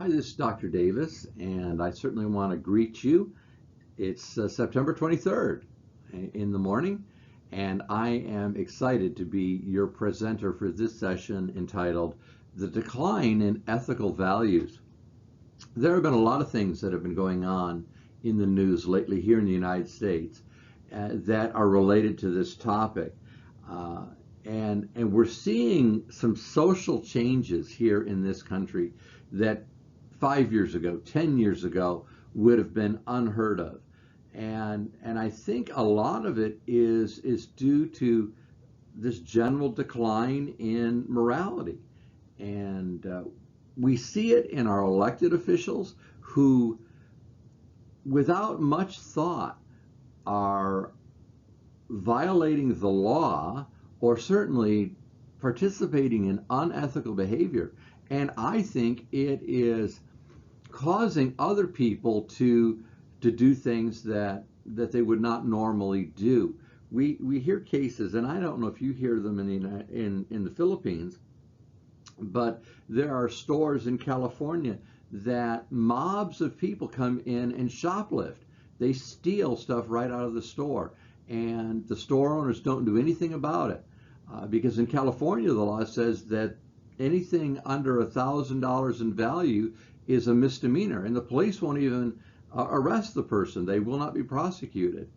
Hi, this is Dr. Davis, and I certainly want to greet you. It's September 23rd in the morning, and I am excited to be your presenter for this session entitled The Decline in Ethical Values. There have been a lot of things that have been going on in the news lately here in the United States that are related to this topic. Uh, and we're seeing some social changes here in this country that 5 years ago, 10 years ago would have been unheard of. And I think a lot of it is due to this general decline in morality. And we see it in our elected officials who, without much thought, are violating the law or certainly participating in unethical behavior. And I think it is causing other people to do things that they would not normally do. We hear cases, and I don't know if you hear them in the Philippines, but there are stores in California that mobs of people come in and shoplift. They steal stuff right out of the store, and the store owners don't do anything about it because in California the law says that anything under $1,000 in value is a misdemeanor, and the police won't even arrest the person. They will not be prosecuted.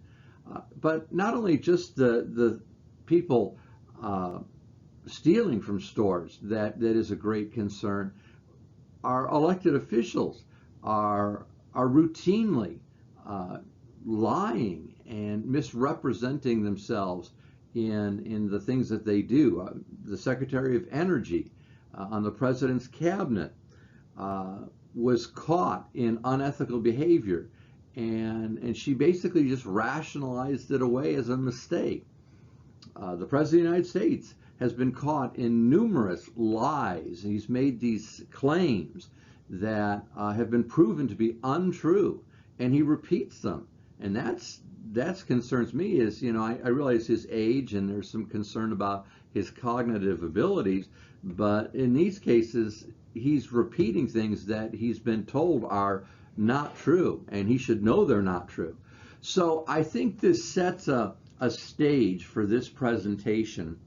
But not only just the people stealing from stores that is a great concern. Our elected officials are routinely uh, lying and misrepresenting themselves in the things that they do. The Secretary of Energy on the President's cabinet uh, was caught in unethical behavior, and she basically just rationalized it away as a mistake. The President of the United States has been caught in numerous lies. He's made these claims that have been proven to be untrue, and he repeats them. And that's concerns me. Is I realize his age, and there's some concern about his cognitive abilities, but in these cases, he's repeating things that he's been told are not true, and he should know they're not true. So I think this sets a stage for this presentation.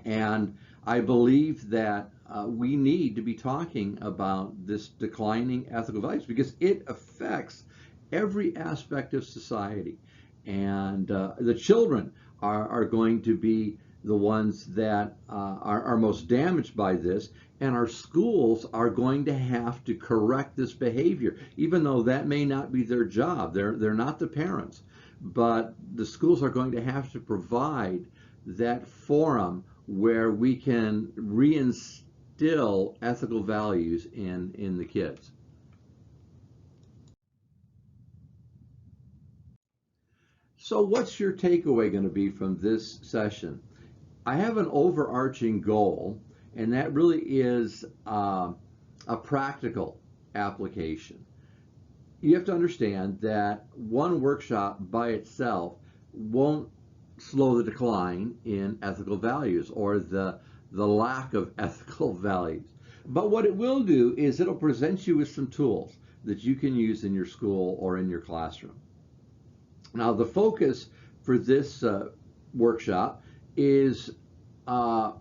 And I believe that we need to be talking about this declining ethical values because it affects every aspect of society. And the children are going to be the ones that are most damaged by this. And our schools are going to have to correct this behavior, even though that may not be their job. They're not the parents. But the schools are going to have to provide that forum where we can reinstill ethical values in the kids. So what's your takeaway going to be from this session? I have an overarching goal, and that really is a practical application. You have to understand that one workshop by itself won't slow the decline in ethical values or the lack of ethical values. But what it will do is it'll present you with some tools that you can use in your school or in your classroom. Now, the focus for this workshop is uh,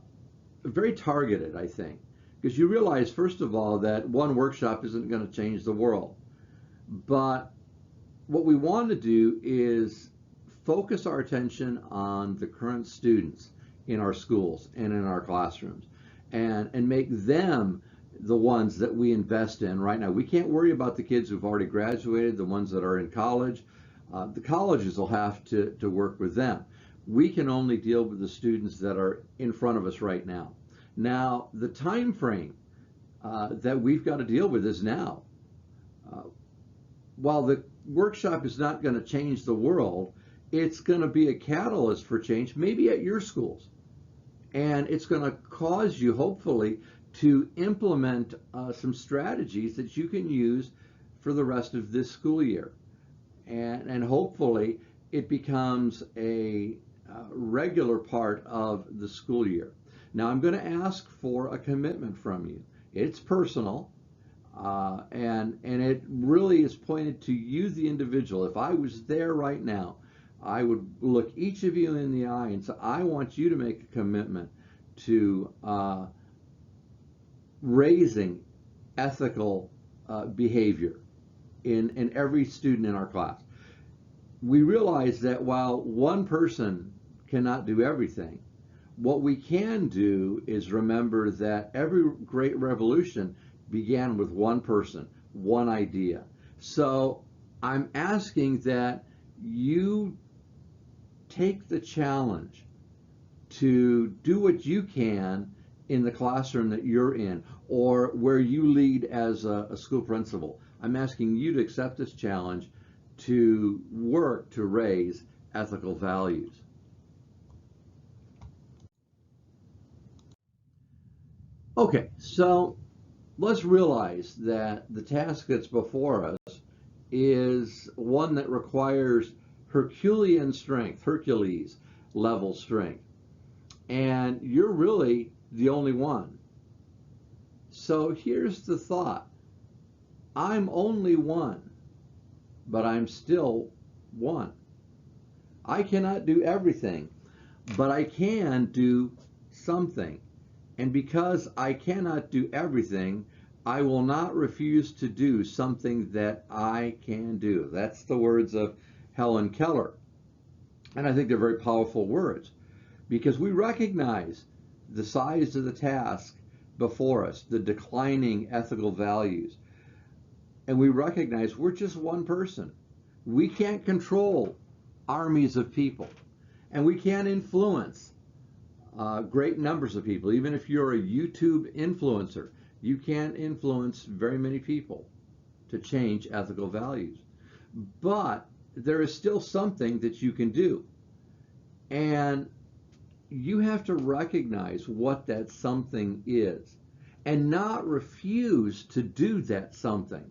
very targeted, I think, because you realize, first of all, that one workshop isn't going to change the world. But what we want to do is focus our attention on the current students in our schools and in our classrooms and make them the ones that we invest in right now. We can't worry about the kids who've already graduated, the ones that are in college. The colleges will have to work with them. We can only deal with the students that are in front of us right now. Now, the time frame that we've got to deal with is now. Uh, while the workshop is not going to change the world, it's going to be a catalyst for change, maybe at your schools. And it's going to cause you, hopefully, to implement some strategies that you can use for the rest of this school year. And hopefully, it becomes a regular part of the school year. Now, I'm going to ask for a commitment from you. It's personal. And it really is pointed to you, the individual. If I was there right now, I would look each of you in the eye and say, I want you to make a commitment to raising ethical behavior in every student in our class. We realize that while one person cannot do everything, what we can do is remember that every great revolution began with one person, one idea. So I'm asking that you take the challenge to do what you can in the classroom that you're in or where you lead as a school principal. I'm asking you to accept this challenge to work to raise ethical values. Okay, so let's realize that the task that's before us is one that requires Herculean strength, Hercules level strength. And you're really the only one. So here's the thought. I'm only one, but I'm still one. I cannot do everything, but I can do something. And because I cannot do everything, I will not refuse to do something that I can do. That's the words of Helen Keller. And I think they're very powerful words because we recognize the size of the task before us, the declining ethical values. And we recognize we're just one person. We can't control armies of people, and we can't influence great numbers of people. Even if you're a YouTube influencer, you can't influence very many people to change ethical values. But there is still something that you can do. And you have to recognize what that something is and not refuse to do that something.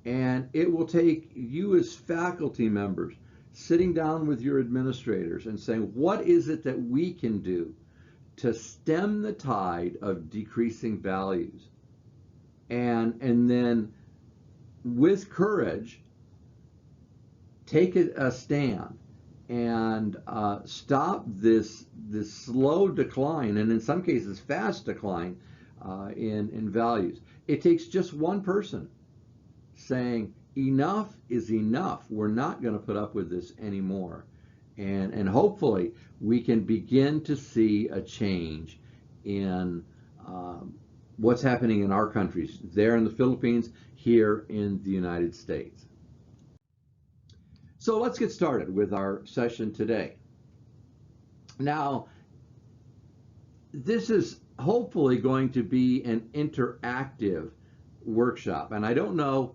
And it will take you as faculty members sitting down with your administrators and saying, what is it that we can do to stem the tide of decreasing values? And then with courage, take a stand and stop this slow decline, and in some cases fast decline in values. It takes just one person saying enough is enough. We're not going to put up with this anymore. And hopefully we can begin to see a change in what's happening in our countries, there in the Philippines, here in the United States. So let's get started with our session today. Now, this is hopefully going to be an interactive workshop, and I don't know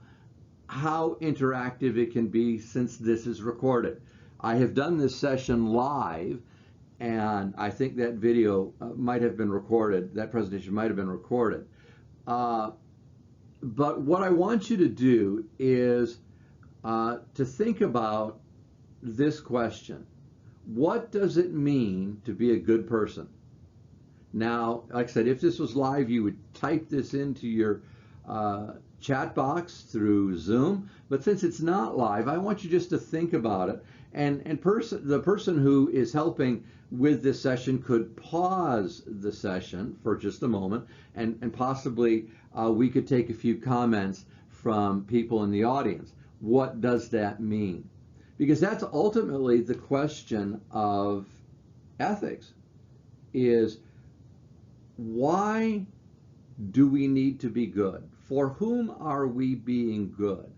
how interactive it can be since this is recorded. I have done this session live, and I think that video might have been recorded, that presentation might have been recorded. But what I want you to do is to think about this question. What does it mean to be a good person? Now, like I said, if this was live, you would type this into your chat box through Zoom. But since it's not live, I want you just to think about it. And the person who is helping with this session could pause the session for just a moment, and possibly we could take a few comments from people in the audience. What does that mean? Because that's ultimately the question of ethics, is why do we need to be good? For whom are we being good?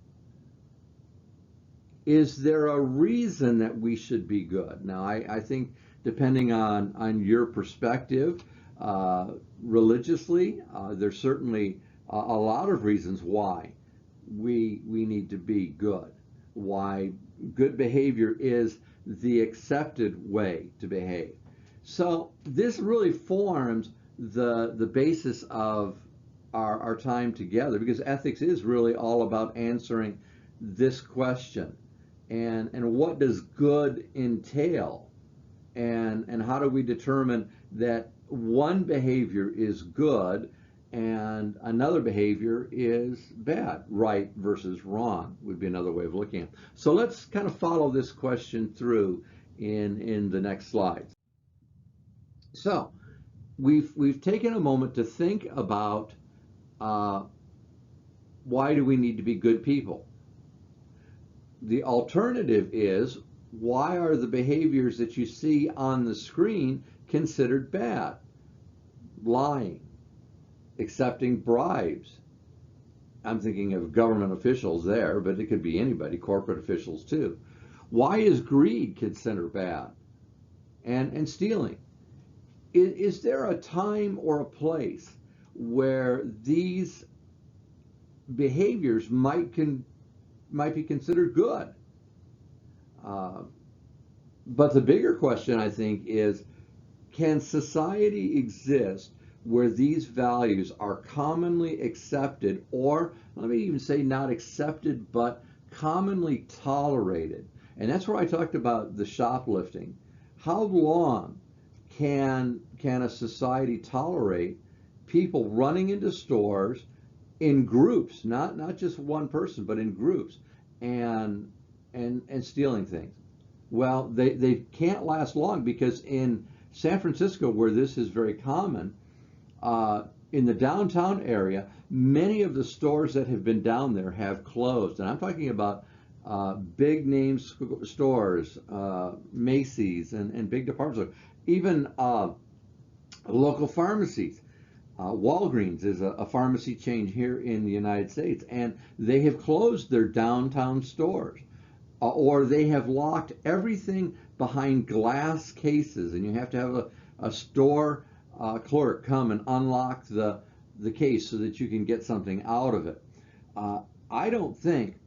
Is there a reason that we should be good? Now, I think depending on your perspective, religiously, there's certainly a lot of reasons why we need to be good, why good behavior is the accepted way to behave. So this really forms the basis of our time together, because ethics is really all about answering this question. And what does good entail? And how do we determine that one behavior is good and another behavior is bad. Right versus wrong would be another way of looking at it. So let's kind of follow this question through in the next slides. So we've taken a moment to think about uh, why do we need to be good people? The alternative is, why are the behaviors that you see on the screen considered bad? Lying, accepting bribes. I'm thinking of government officials there, but it could be anybody, corporate officials too. Why is greed considered bad? And stealing. Is there a time or a place where these behaviors might be considered good? Uh, but the bigger question, I think, is, can society exist where these values are commonly accepted, or let me even say not accepted, but commonly tolerated? And that's where I talked about the shoplifting. How long can a society tolerate people running into stores in groups, not just one person, but in groups, and and stealing things? Well, they can't last long, because in San Francisco, where this is very common, in the downtown area, many of the stores that have been down there have closed. And I'm talking about big name stores, Macy's and big department stores, even local pharmacies. Walgreens is a pharmacy chain here in the United States, and they have closed their downtown stores, or they have locked everything behind glass cases, and you have to have a store clerk come and unlock the case so that you can get something out of it. I don't think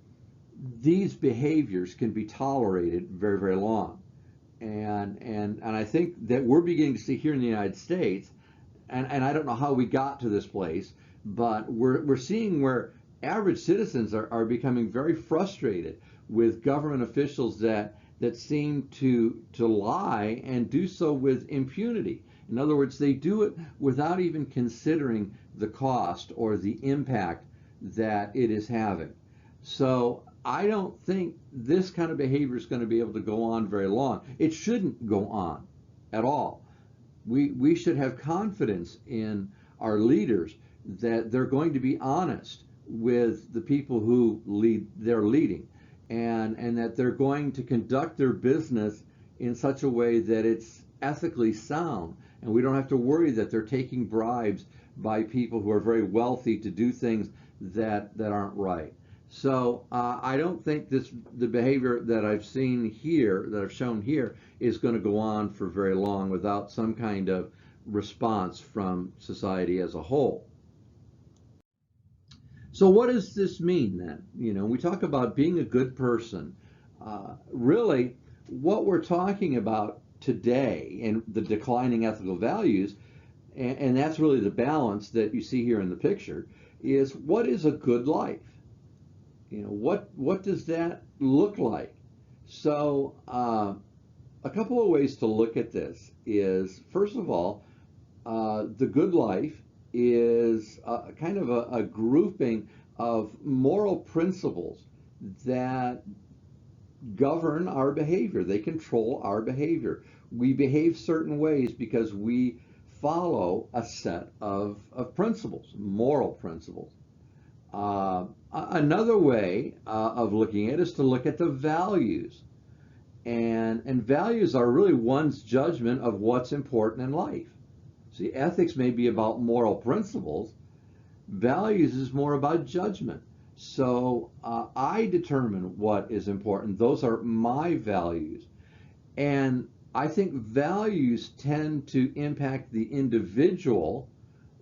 these behaviors can be tolerated very, very long. And I think that we're beginning to see here in the United States, and I don't know how we got to this place, but we're seeing where average citizens are becoming very frustrated with government officials that seem to lie, and do so with impunity. In other words, they do it without even considering the cost or the impact that it is having. So I don't think this kind of behavior is going to be able to go on very long. It shouldn't go on at all. We should have confidence in our leaders that they're going to be honest with the people who they're leading, and that they're going to conduct their business in such a way that it's ethically sound, and we don't have to worry that they're taking bribes by people who are very wealthy to do things that aren't right. So I don't think the behavior that I've seen here, that I've shown here, is going to go on for very long without some kind of response from society as a whole. So what does this mean then? We talk about being a good person. Really, what we're talking about today in the declining ethical values, and that's really the balance that you see here in the picture, is what is a good life? What does that look like? So a couple of ways to look at this is, first of all, the good life is kind of a grouping of moral principles that govern our behavior. They control our behavior. We behave certain ways because we follow a set of principles, moral principles. Another way of looking at it is to look at the values. And values are really one's judgment of what's important in life. See, ethics may be about moral principles. Values is more about judgment. So I determine what is important. Those are my values. And I think values tend to impact the individual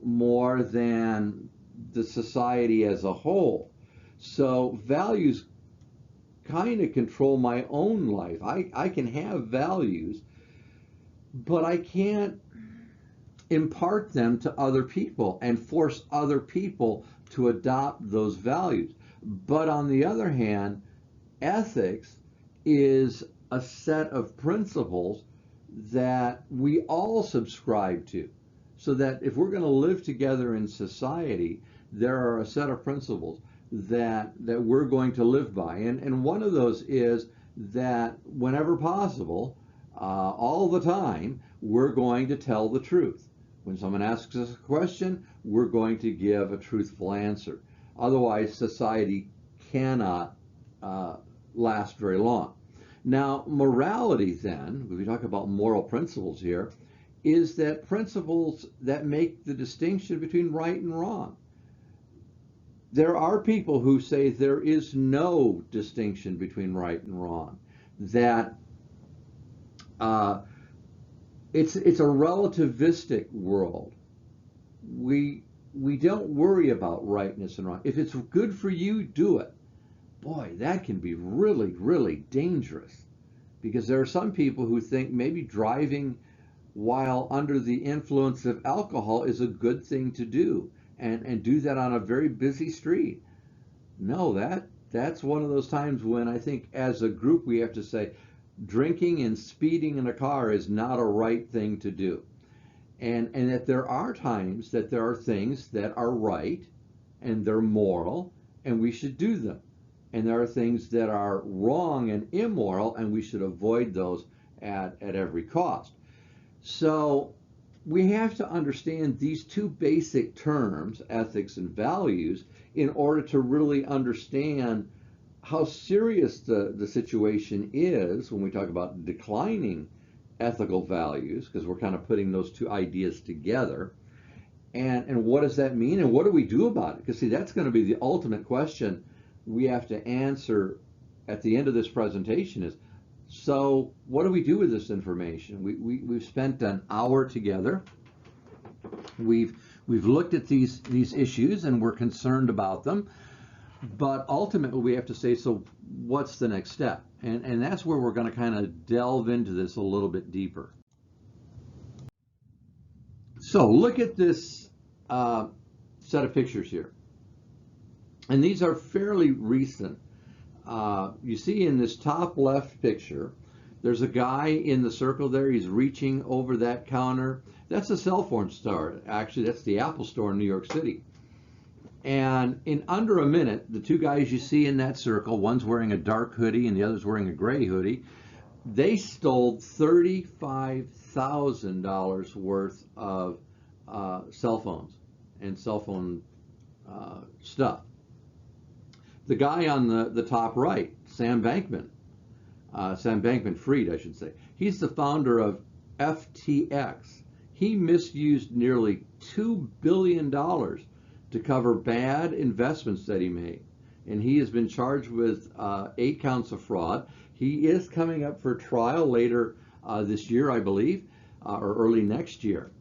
more than the society as a whole. So values kind of control my own life. I can have values, but I can't impart them to other people and force other people to adopt those values. But on the other hand, ethics is a set of principles that we all subscribe to. so that if we're going to live together in society, there are a set of principles that we're going to live by. And one of those is that whenever possible, all the time, we're going to tell the truth. When someone asks us a question, we're going to give a truthful answer. Otherwise, society cannot last very long. Now, morality then, when we talk about moral principles here, is that principles that make the distinction between right and wrong. There are people who say there is no distinction between right and wrong, that it's a relativistic world. We don't worry about rightness and wrong. If it's good for you, do it. Boy, that can be really, really dangerous, because there are some people who think maybe driving while under the influence of alcohol is a good thing to do, and do that on a very busy street. No, that's one of those times when I think as a group we have to say drinking and speeding in a car is not a right thing to do. And that there are times that there are things that are right and they're moral and we should do them. And there are things that are wrong and immoral and we should avoid those at every cost. So we have to understand these two basic terms, ethics and values, in order to really understand how serious the situation is when we talk about declining ethical values, because we're kind of putting those two ideas together. And what does that mean, and what do we do about it? Because see, that's going to be the ultimate question we have to answer at the end of this presentation is, so what do we do with this information? We've spent an hour together. We've looked at these issues and we're concerned about them. But ultimately we have to say, so what's the next step? And that's where we're going to kind of delve into this a little bit deeper. So look at this set of pictures here. And these are fairly recent. You see in this top left picture, there's a guy in the circle there. He's reaching over that counter. That's a cell phone store. Actually, that's the Apple store in New York City. And in under a minute, the two guys you see in that circle, one's wearing a dark hoodie and the other's wearing a gray hoodie, they stole $35,000 worth of cell phones and cell phone stuff. The guy on the top right, Sam Bankman-Fried, I should say, he's the founder of FTX. He misused nearly $2 billion to cover bad investments that he made. And he has been charged with 8 counts of fraud. He is coming up for trial later this year, I believe, or early next year.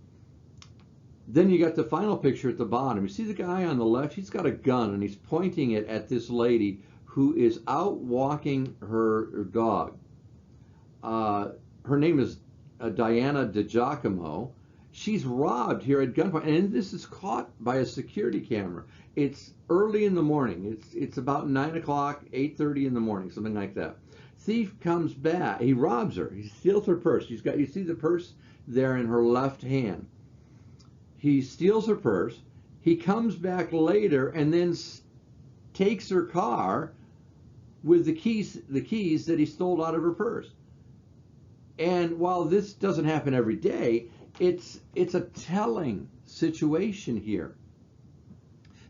Then you got the final picture at the bottom. You see the guy on the left, he's got a gun and he's pointing it at this lady who is out walking her dog. Her name is Diana DiGiacomo. She's robbed here at gunpoint, and this is caught by a security camera. It's early in the morning. It's about 9 o'clock, 8:30 in the morning, something like that. Thief comes back. He robs her. He steals her purse. You see the purse there in her left hand. He steals her purse. He comes back later and then takes her car with the keys that he stole out of her purse. And while this doesn't happen every day, it's a telling situation here.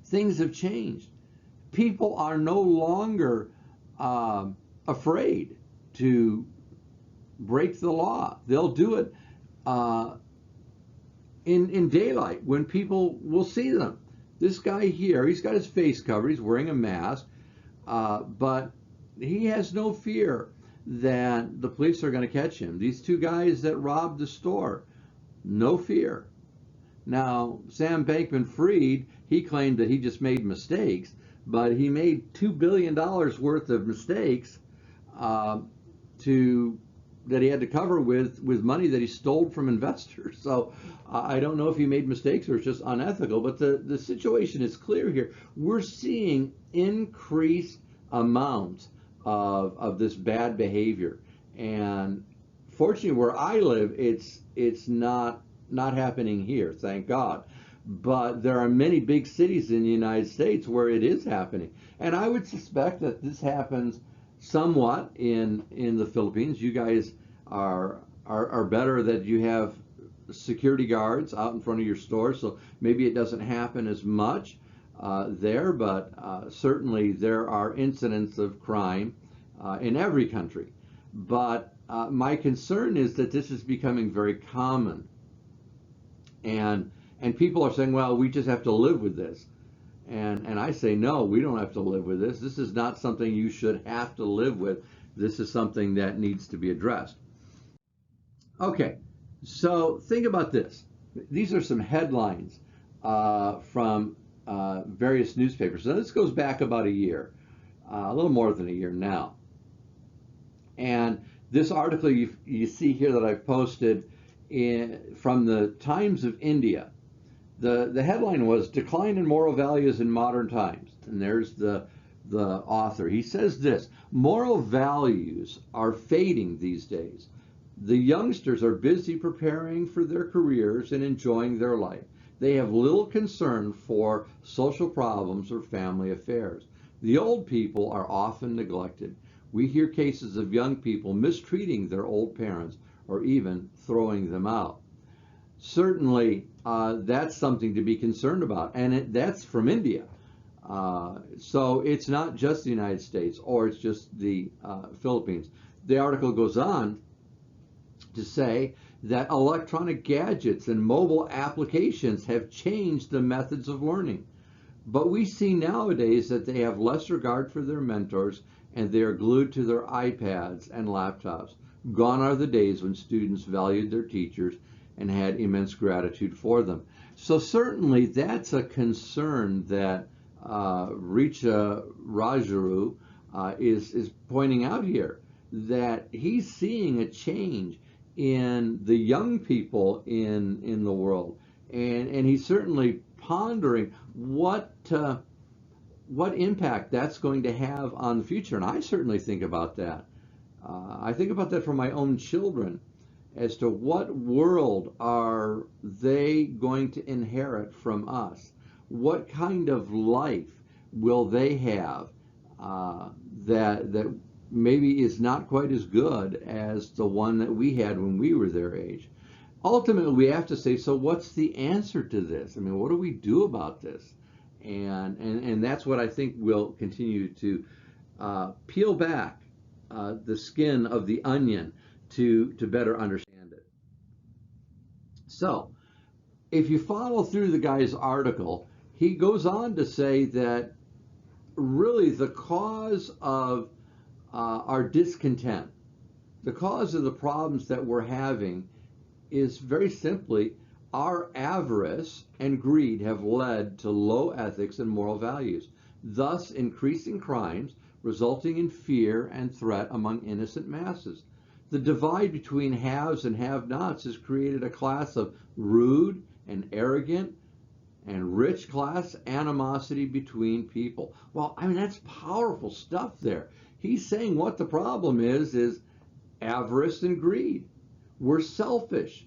Things have changed. People are no longer afraid to break the law. They'll do it in daylight when people will see them. This guy here, he's got his face covered, he's wearing a mask, but he has no fear that the police are going to catch him. These two guys that robbed the store, no fear. Now, Sam Bankman-Fried, he claimed that he just made mistakes, but he made $2 billion worth of mistakes that he had to cover with money that he stole from investors. So I don't know if he made mistakes or it's just unethical, but the situation is clear here. We're seeing increased amounts of this bad behavior. And fortunately, where I live, it's not not happening here, thank God. But there are many big cities in the United States where it is happening. And I would suspect that this happens somewhat in the Philippines. You guys are better that you have security guards out in front of your store, so maybe it doesn't happen as much there, but certainly there are incidents of crime in every country. But my concern is that this is becoming very common, and people are saying, well, we just have to live with this. And I say, no, we don't have to live with this. This is not something you should have to live with. This is something that needs to be addressed. Okay, so think about this. These are some headlines from various newspapers. Now, this goes back about a year, a little more than a year now. And this article you see here that I've posted from the Times of India. The headline was "Decline in Moral Values in Modern Times." And there's the author. He says this: moral values are fading these days. The youngsters are busy preparing for their careers and enjoying their life. They have little concern for social problems or family affairs. The old people are often neglected. We hear cases of young people mistreating their old parents or even throwing them out. Certainly, that's something to be concerned about, and that's from India. So it's not just the United States or it's just the Philippines. The article goes on to say that electronic gadgets and mobile applications have changed the methods of learning. But we see nowadays that they have less regard for their mentors and they are glued to their iPads and laptops. Gone are the days when students valued their teachers and had immense gratitude for them. So certainly that's a concern that Richa Rajuru is pointing out here, that he's seeing a change in the young people in the world, and he's certainly pondering what impact that's going to have on the future. And I certainly think about that. I think about that for my own children, as to what world are they going to inherit from us? What kind of life will they have that maybe is not quite as good as the one that we had when we were their age? Ultimately, we have to say, so what's the answer to this? I mean, what do we do about this? And that's what I think will continue to peel back the skin of the onion to better understand it. So, if you follow through the guy's article, he goes on to say that really the cause of our discontent, the cause of the problems that we're having, is very simply our avarice and greed have led to low ethics and moral values, thus increasing crimes, resulting in fear and threat among innocent masses. The divide between haves and have-nots has created a class of rude and arrogant and rich class animosity between people. Well, I mean, that's powerful stuff there. He's saying what the problem is avarice and greed. We're selfish.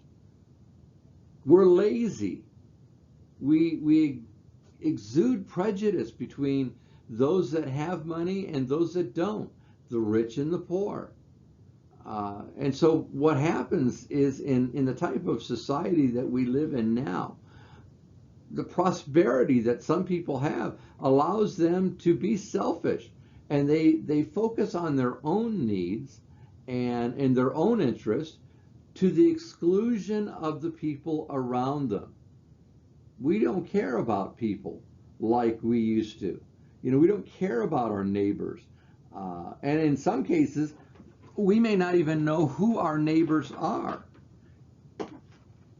We're lazy. We exude prejudice between those that have money and those that don't, the rich and the poor. And so what happens is in the type of society that we live in now, the prosperity that some people have allows them to be selfish, and they focus on their own needs and their own interests to the exclusion of the people around them. We don't care about people like we used to. You know, we don't care about our neighbors. And in some cases, we may not even know who our neighbors are.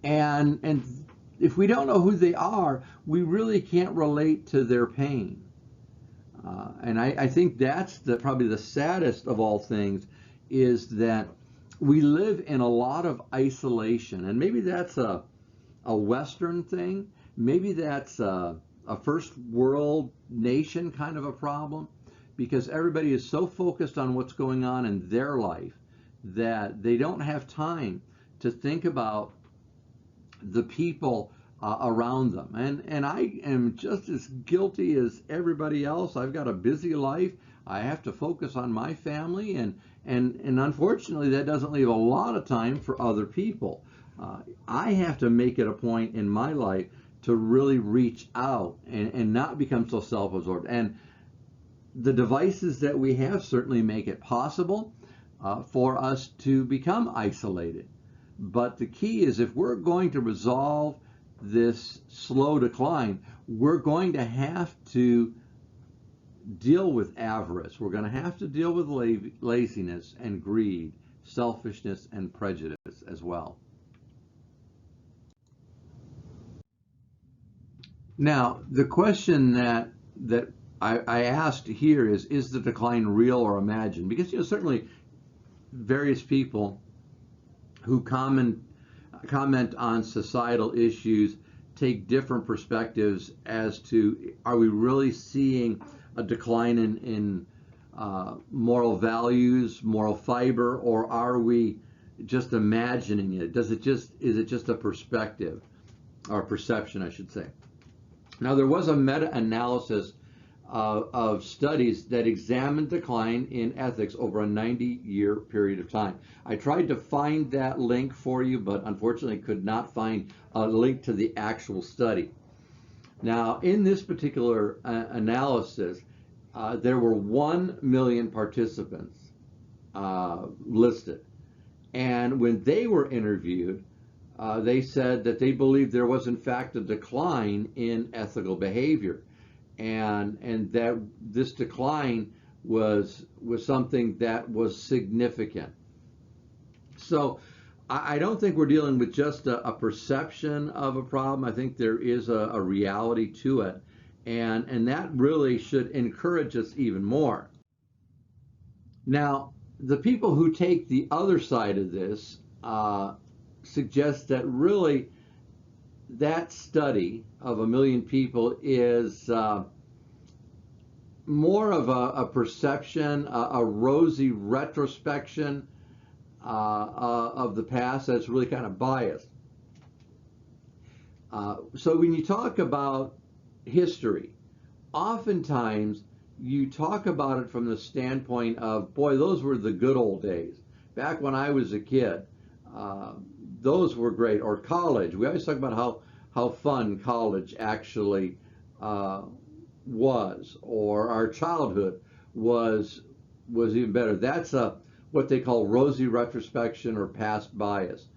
And if we don't know who they are, we really can't relate to their pain. And I think that's probably the saddest of all things, is that we live in a lot of isolation. And maybe that's a Western thing. Maybe that's a first world nation kind of a problem, because everybody is so focused on what's going on in their life that they don't have time to think about the people around them. And I am just as guilty as everybody else. I've got a busy life. I have to focus on my family, and unfortunately, that doesn't leave a lot of time for other people. I have to make it a point in my life to really reach out and not become so self-absorbed. And the devices that we have certainly make it possible for us to become isolated. But the key is, if we're going to resolve this slow decline, we're going to have to deal with avarice. We're going to have to deal with laziness and greed, selfishness and prejudice as well. Now, the question that I asked here is the decline real or imagined? Because certainly various people who comment on societal issues take different perspectives as to, are we really seeing a decline in moral values, moral fiber, or are we just imagining it? Is it just a perspective or perception, I should say? Now, there was a meta-analysis of studies that examined decline in ethics over a 90-year period of time. I tried to find that link for you, but unfortunately could not find a link to the actual study. Now, in this particular analysis, there were 1 million participants listed. And when they were interviewed, they said that they believed there was in fact a decline in ethical behavior, and that this decline was something that was significant. So I don't think we're dealing with just a perception of a problem. I think there is a reality to it, and that really should encourage us even more. Now, the people who take the other side of this suggest that really that study of 1 million people is more of a perception, a rosy retrospection of the past that's really kind of biased. So when you talk about history, oftentimes you talk about it from the standpoint of, boy, those were the good old days. Back when I was a kid, those were great. Or college. We always talk about how fun college actually was, or our childhood was even better. That's what they call rosy retrospection or past bias.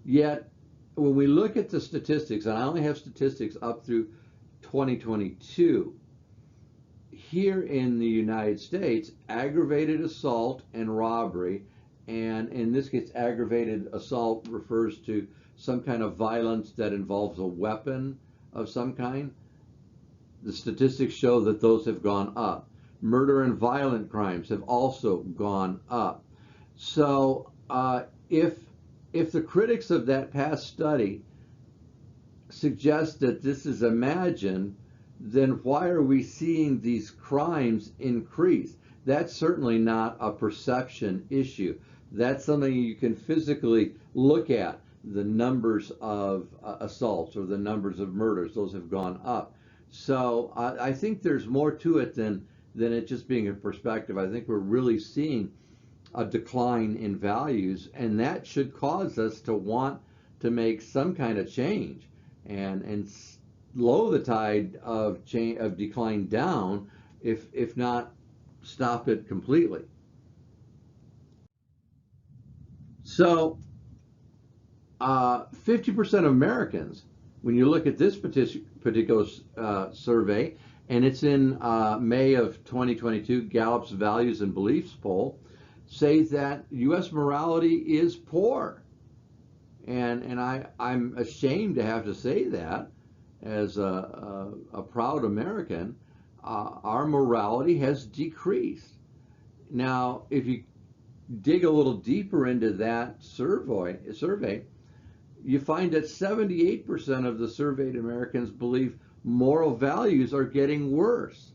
Yet, when we look at the statistics, and I only have statistics up through 2022, here in the United States, aggravated assault and robbery, and in this case, aggravated assault refers to some kind of violence that involves a weapon of some kind. The statistics show that those have gone up. Murder and violent crimes have also gone up. So if the critics of that past study suggest that this is imagined, then why are we seeing these crimes increase? That's certainly not a perception issue. That's something you can physically look at. The numbers of assaults or the numbers of murders, those have gone up. So I think there's more to it than it just being a perspective. I think we're really seeing a decline in values, and that should cause us to want to make some kind of change and slow the tide of decline down, if not stop it completely. So 50% of Americans, when you look at this particular survey, and it's in May of 2022, Gallup's Values and Beliefs poll, say that U.S. morality is poor. And I'm ashamed to have to say that as a proud American. Our morality has decreased. Now, if you dig a little deeper into that survey, you find that 78% of the surveyed Americans believe moral values are getting worse.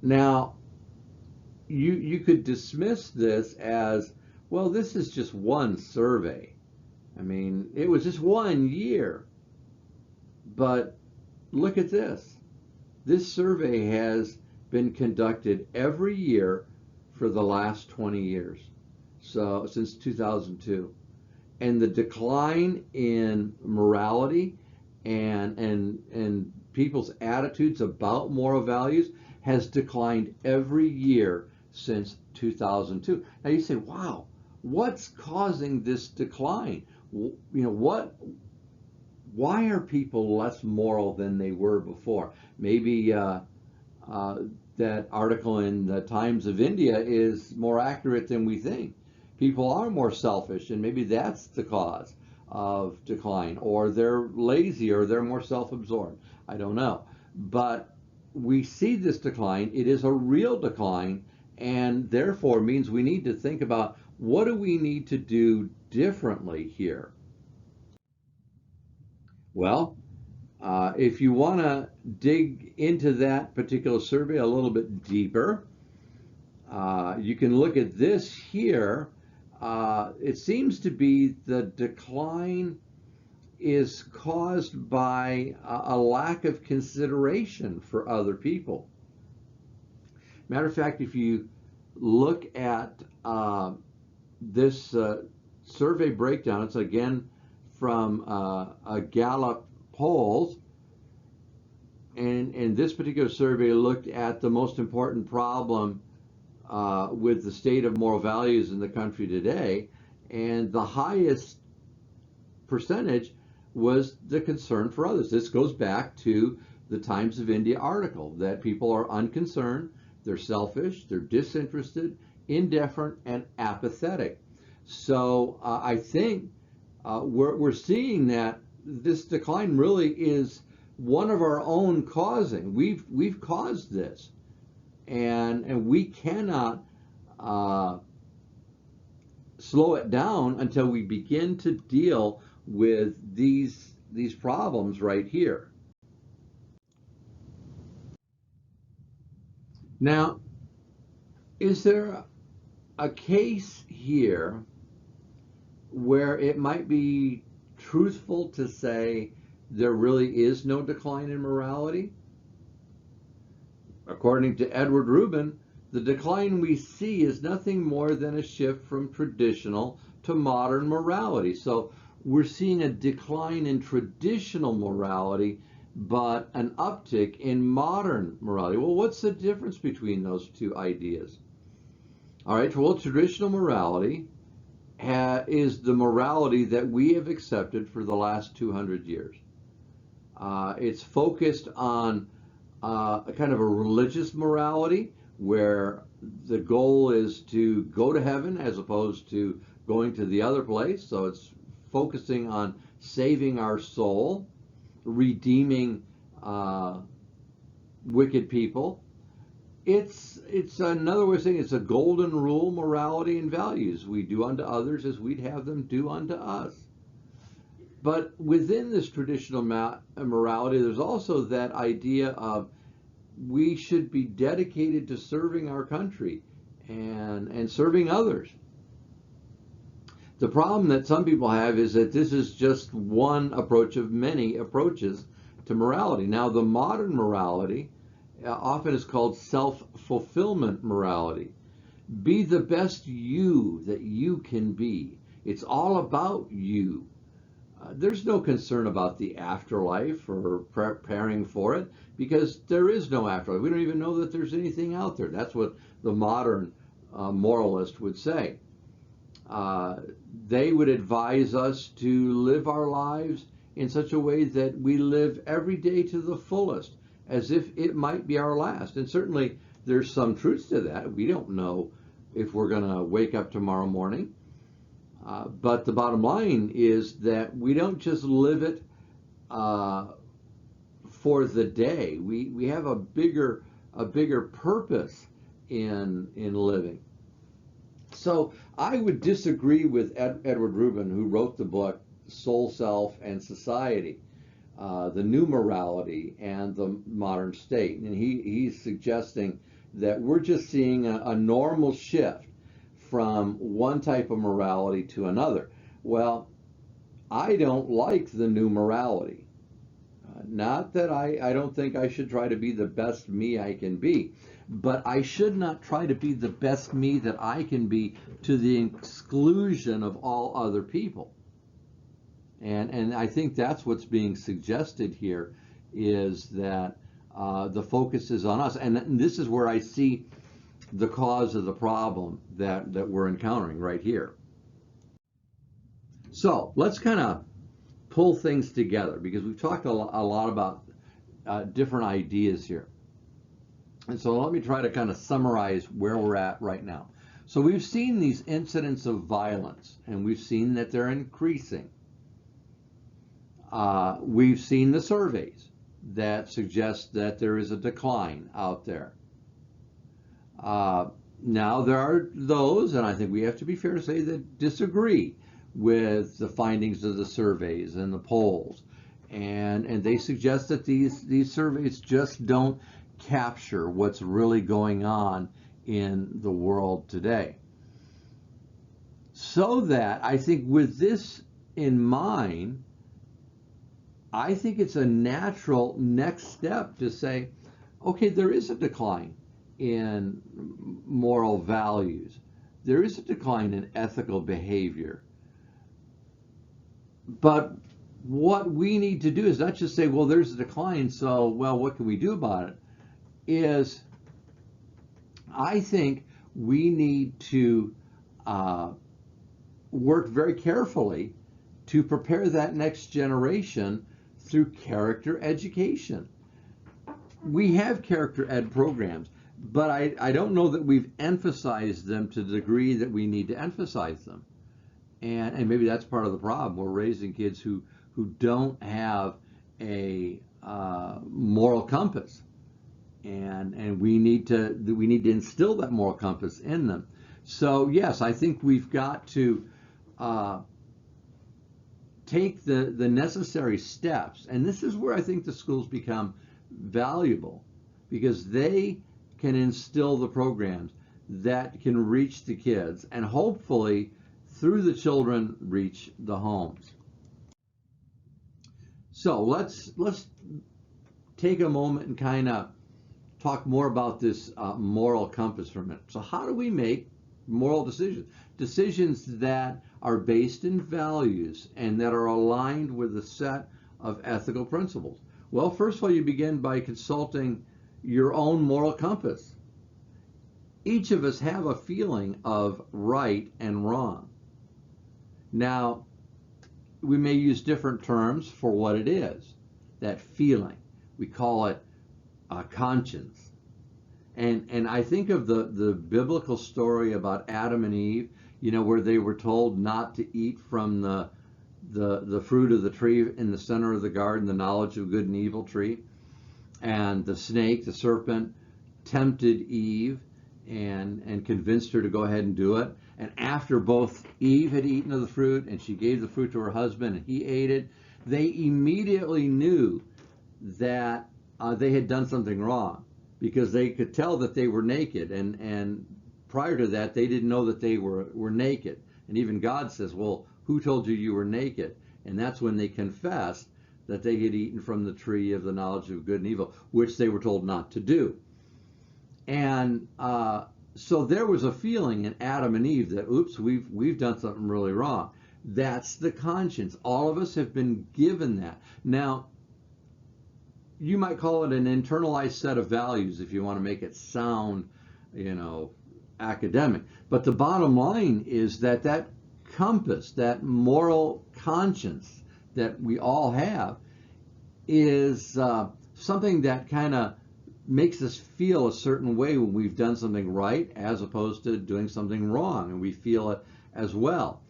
Now, you could dismiss this as, well, this is just one survey. I mean, it was just 1 year. But look at this. This survey has been conducted every year for the last 20 years. So since 2002. And the decline in morality and people's attitudes about moral values has declined every year since 2002. Now you say, wow, what's causing this decline? Why are people less moral than they were before? Maybe that article in the Times of India is more accurate than we think. People are more selfish, and maybe that's the cause of decline, or they're lazy, or they're more self-absorbed. I don't know. But we see this decline. It is a real decline, and therefore means we need to think about what do we need to do differently here. Well, if you want to dig into that particular survey a little bit deeper, you can look at this here. It seems to be the decline is caused by a lack of consideration for other people. Matter of fact, if you look at this survey breakdown, it's again from a Gallup polls, and this particular survey looked at the most important problem with the state of moral values in the country today, and the highest percentage was the concern for others. This goes back to the Times of India article that people are unconcerned, they're selfish, they're disinterested, indifferent, and apathetic. So I think we're seeing that this decline really is one of our own causing. We've caused this, and we cannot slow it down until we begin to deal with these problems right here. Now, is there a case here where it might be truthful to say there really is no decline in morality? According to Edward Rubin, the decline we see is nothing more than a shift from traditional to modern morality. So we're seeing a decline in traditional morality, but an uptick in modern morality. Well, what's the difference between those two ideas? All right, well, traditional morality is the morality that we have accepted for the last 200 years. It's focused on a kind of a religious morality where the goal is to go to heaven as opposed to going to the other place. So it's focusing on saving our soul, redeeming wicked people. It's another way of saying it's a golden rule morality and values. We do unto others as we'd have them do unto us. But within this traditional morality, there's also that idea of we should be dedicated to serving our country and serving others. The problem that some people have is that this is just one approach of many approaches to morality. Now, the modern morality often is called self-fulfillment morality. Be the best you that you can be. It's all about you. There's no concern about the afterlife or preparing for it because there is no afterlife. We don't even know that there's anything out there. That's what the modern moralist would say. They would advise us to live our lives in such a way that we live every day to the fullest, as if it might be our last. And certainly there's some truth to that. We don't know if we're going to wake up tomorrow morning. But the bottom line is that we don't just live it for the day. We have a bigger purpose in living. So I would disagree with Edward Rubin, who wrote the book Soul, Self, and Society, the New Morality and the Modern State. And he's suggesting that we're just seeing a normal shift from one type of morality to another. Well, I don't like the new morality. Not that I don't think I should try to be the best me I can be, but I should not try to be the best me that I can be to the exclusion of all other people. And I think that's what's being suggested here is that the focus is on us. And this is where I see the cause of the problem that we're encountering right here. So let's kind of pull things together because we've talked a lot about different ideas here. And so let me try to kind of summarize where we're at right now. So we've seen these incidents of violence, and we've seen that they're increasing. We've seen the surveys that suggest that there is a decline out there. Now, there are those, and I think we have to be fair to say, that disagree with the findings of the surveys and the polls. And they suggest that these surveys just don't capture what's really going on in the world today. So that I think with this in mind, I think it's a natural next step to say, okay, there is a decline in moral values. There is a decline in ethical behavior. But what we need to do is not just say, well, there's a decline, so, well, what can we do about it? Is I think we need to work very carefully to prepare that next generation through character education. We have character ed programs, but I don't know that we've emphasized them to the degree that we need to emphasize them. And maybe that's part of the problem. We're raising kids who don't have a moral compass, and we need to instill that moral compass in them. So yes, I think we've got to take the necessary steps, and this is where I think the schools become valuable because they can instill the programs that can reach the kids and hopefully through the children reach the homes. So let's take a moment and kind of talk more about this moral compass for a minute. So how do we make moral decisions? Decisions that are based in values and that are aligned with a set of ethical principles. Well, first of all, you begin by consulting your own moral compass. Each of us have a feeling of right and wrong. Now, we may use different terms for what it is, that feeling. We call it conscience. And I think of the biblical story about Adam and Eve, where they were told not to eat from the fruit of the tree in the center of the garden, the knowledge of good and evil tree. And the snake, the serpent, tempted Eve and convinced her to go ahead and do it. And after both Eve had eaten of the fruit and she gave the fruit to her husband and he ate it, they immediately knew that they had done something wrong because they could tell that they were naked. And prior to that, they didn't know that they were naked. And even God says, well, who told you you were naked? And that's when they confessed that they had eaten from the tree of the knowledge of good and evil, which they were told not to do. And so there was a feeling in Adam and Eve that, oops, we've done something really wrong. That's the conscience. All of us have been given that. Now, you might call it an internalized set of values if you want to make it sound, academic. But the bottom line is that compass, that moral conscience that we all have is something that kind of makes us feel a certain way when we've done something right as opposed to doing something wrong, and we feel it as well.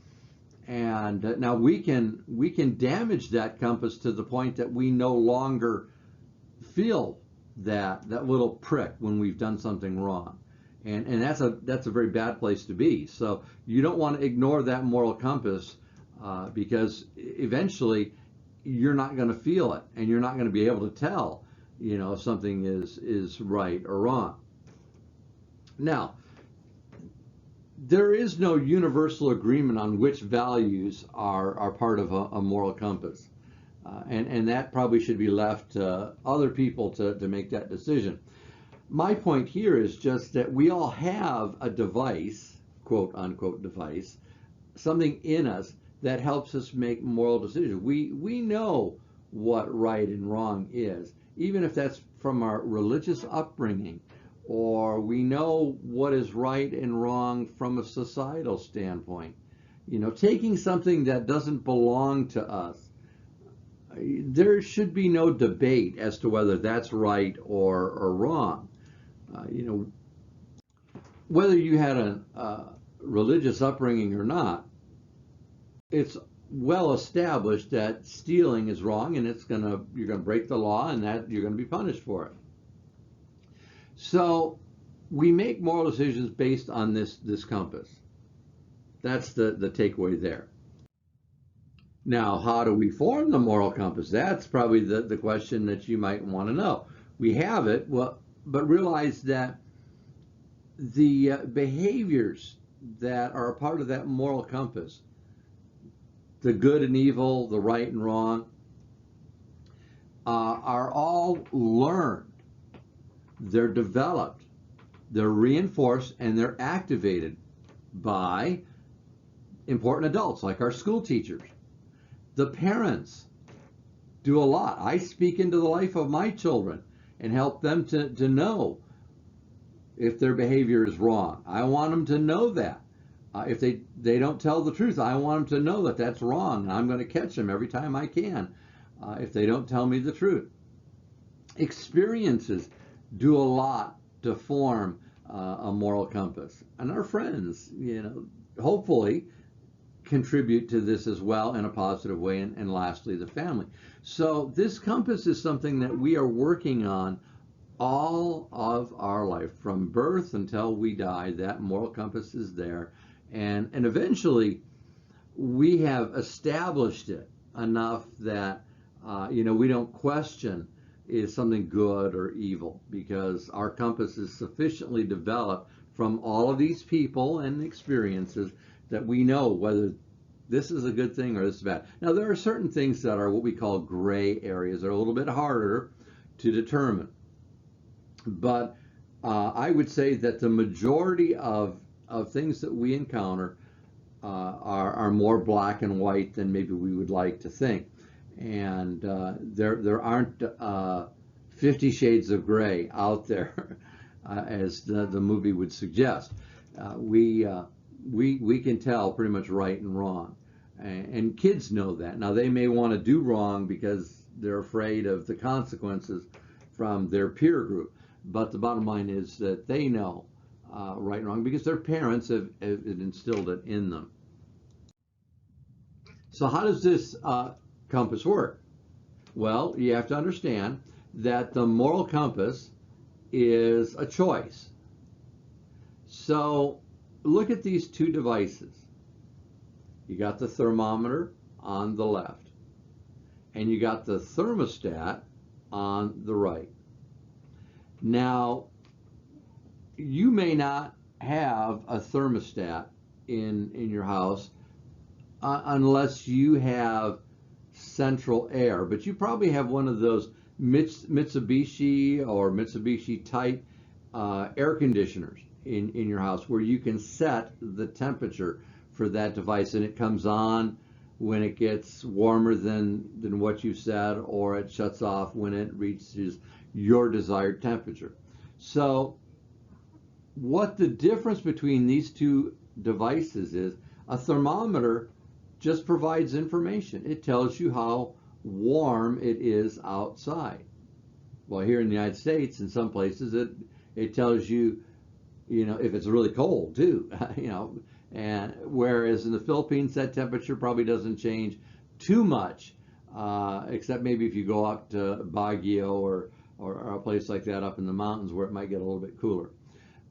And now we can damage that compass to the point that we no longer feel that little prick when we've done something wrong. And that's a very bad place to be. So you don't want to ignore that moral compass because eventually you're not going to feel it and you're not going to be able to tell if something is right or wrong. Now, there is no universal agreement on which values are part of a moral compass. And that probably should be left to other people to make that decision. My point here is just that we all have a device, quote unquote device, something in us that helps us make moral decisions. We know what right and wrong is, even if that's from our religious upbringing, or we know what is right and wrong from a societal standpoint. Taking something that doesn't belong to us, there should be no debate as to whether that's right or wrong. You know, whether you had a religious upbringing or not, it's well established that stealing is wrong, and you're gonna break the law, and that you're gonna be punished for it. So we make moral decisions based on this compass. That's the takeaway there. Now, how do we form the moral compass? That's probably the question that you might want to know. We have it, well, but realize that the behaviors that are a part of that moral compass, the good and evil, the right and wrong, are all learned. They're developed, they're reinforced, and they're activated by important adults like our school teachers. The parents do a lot. I speak into the life of my children and help them to know if their behavior is wrong. I want them to know that. If they don't tell the truth, I want them to know that that's wrong. And I'm going to catch them every time I can if they don't tell me the truth. Experiences do a lot to form a moral compass. And our friends, hopefully contribute to this as well in a positive way. And lastly, the family. So this compass is something that we are working on all of our life, from birth until we die. That moral compass is there. And eventually we have established it enough that, we don't question is something good or evil, because our compass is sufficiently developed from all of these people and experiences that we know whether this is a good thing or this is bad. Now, there are certain things that are what we call gray areas. They're a little bit harder to determine. But I would say that the majority of things that we encounter are more black and white than maybe we would like to think. And there aren't 50 Shades of Gray out there, as the movie would suggest. We can tell pretty much right and wrong, and kids know that. Now, they may want to do wrong because they're afraid of the consequences from their peer group, but the bottom line is that they know right and wrong because their parents have instilled it in them. So how does this compass work? Well, you have to understand that the moral compass is a choice. So look at these two devices. You got the thermometer on the left, and you got the thermostat on the right. Now, you may not have a thermostat in your house unless you have central air, but you probably have one of those Mitsubishi or Mitsubishi type air conditioners in your house where you can set the temperature for that device, and it comes on when it gets warmer than what you said, or it shuts off when it reaches your desired temperature. So what the difference between these two devices is, a thermometer just provides information. It tells you how warm it is outside. Well, here in the United States, in some places, it tells you, if it's really cold too, and whereas in the Philippines, that temperature probably doesn't change too much, except maybe if you go up to Baguio or a place like that up in the mountains where it might get a little bit cooler.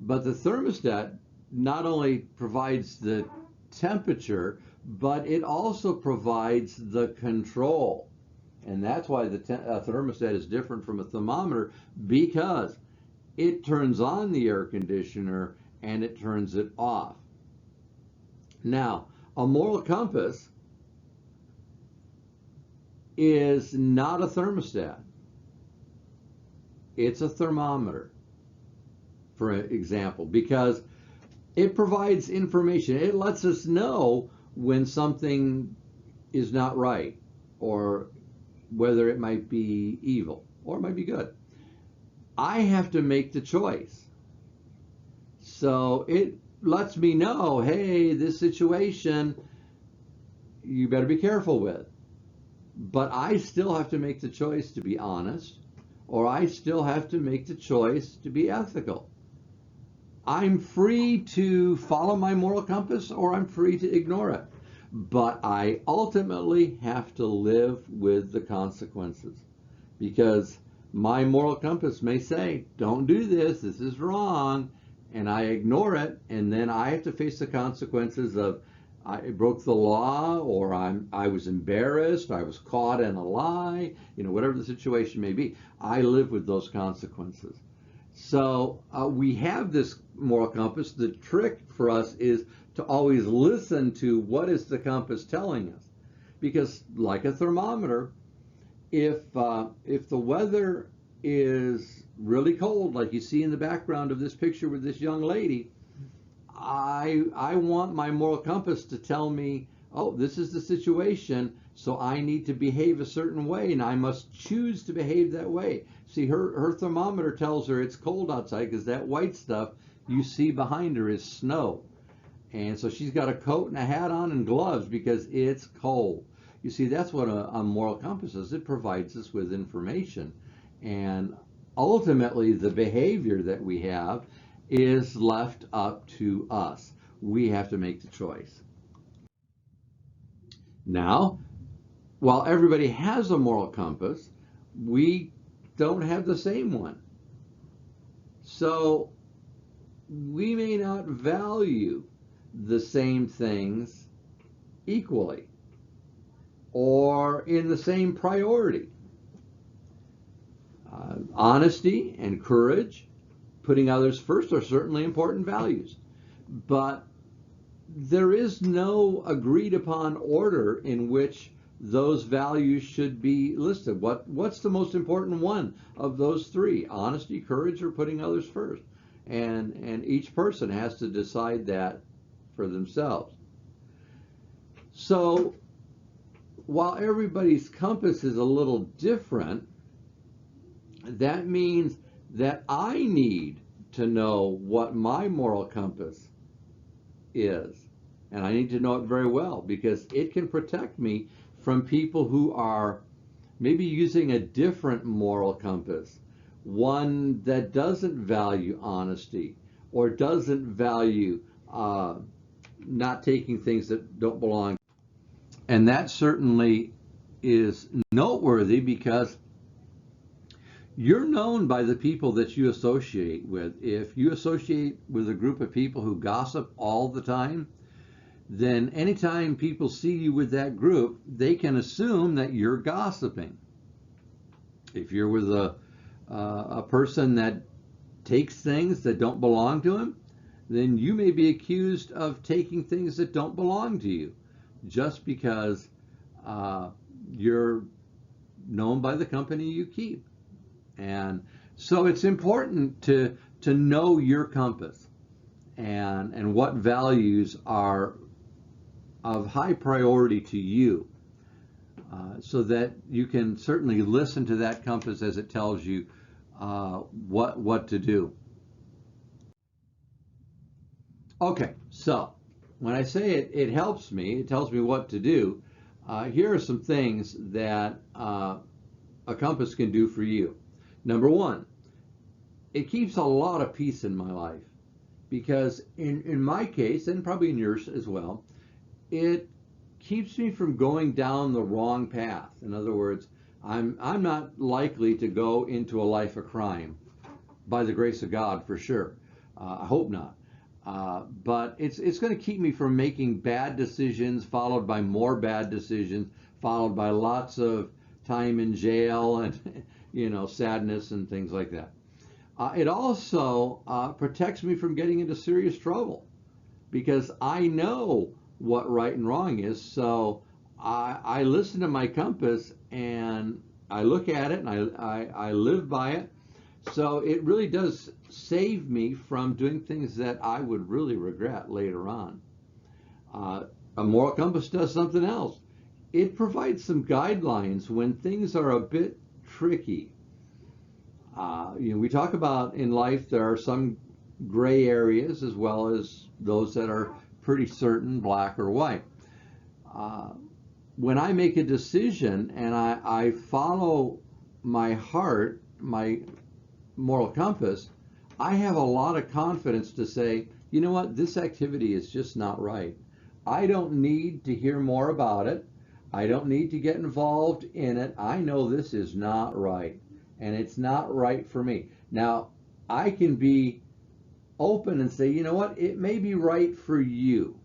But the thermostat not only provides the temperature, but it also provides the control. And that's why the thermostat is different from a thermometer, because it turns on the air conditioner and it turns it off. Now, a moral compass is not a thermostat. It's a thermometer, for example, because it provides information. It lets us know when something is not right, or whether it might be evil or it might be good. I have to make the choice. So it lets me know, hey, this situation you better be careful with. But I still have to make the choice to be honest, or I still have to make the choice to be ethical. I'm free to follow my moral compass, or I'm free to ignore it. But I ultimately have to live with the consequences, because my moral compass may say, don't do this, this is wrong, and I ignore it, and then I have to face the consequences of I broke the law, or I was embarrassed, I was caught in a lie, whatever the situation may be. I live with those consequences. So we have this moral compass. The trick for us is to always listen to what is the compass telling us, because like a thermometer, if the weather is really cold, like you see in the background of this picture with this young lady, I want my moral compass to tell me, oh, this is the situation, so I need to behave a certain way, and I must choose to behave that way. See, her thermometer tells her it's cold outside, because that white stuff you see behind her is snow. And so she's got a coat and a hat on and gloves because it's cold. You see, that's what a moral compass is. It provides us with information. And ultimately, the behavior that we have is left up to us. We have to make the choice. Now, while everybody has a moral compass, we don't have the same one. So we may not value the same things equally or in the same priority. Honesty and courage, putting others first, are certainly important values, but there is no agreed upon order in which those values should be listed. What's the most important one of those three? Honesty, courage, or putting others first? And each person has to decide that for themselves. So while everybody's compass is a little different, that means that I need to know what my moral compass is. And I need to know it very well, because it can protect me from people who are maybe using a different moral compass, one that doesn't value honesty or doesn't value not taking things that don't belong. And that certainly is noteworthy, because you're known by the people that you associate with. If you associate with a group of people who gossip all the time, then anytime people see you with that group, they can assume that you're gossiping. If you're with a person that takes things that don't belong to him, then you may be accused of taking things that don't belong to you, just because you're known by the company you keep. And so it's important to know your compass and what values are of high priority to you, so that you can certainly listen to that compass as it tells you what to do. Okay, so when I say it helps me, it tells me what to do. Here are some things that a compass can do for you. Number one, it keeps a lot of peace in my life, because in my case, and probably in yours as well, it keeps me from going down the wrong path. In other words, I'm not likely to go into a life of crime, by the grace of God, for sure. I hope not. But it's going to keep me from making bad decisions, followed by more bad decisions, followed by lots of time in jail and sadness and things like that. It also protects me from getting into serious trouble, because I know what right and wrong is. So I listen to my compass and I look at it and I live by it. So it really does save me from doing things that I would really regret later on. Uh, a moral compass does something else. It provides some guidelines when things are a bit tricky. We talk about in life there are some gray areas as well as those that are pretty certain, black or white. Uh, when I make a decision and I follow my heart, my moral compass, I have a lot of confidence to say, you know what, this activity is just not right. I don't need to hear more about it. I don't need to get involved in it. I know this is not right, and it's not right for me. Now, I can be open and say, you know what, it may be right for you.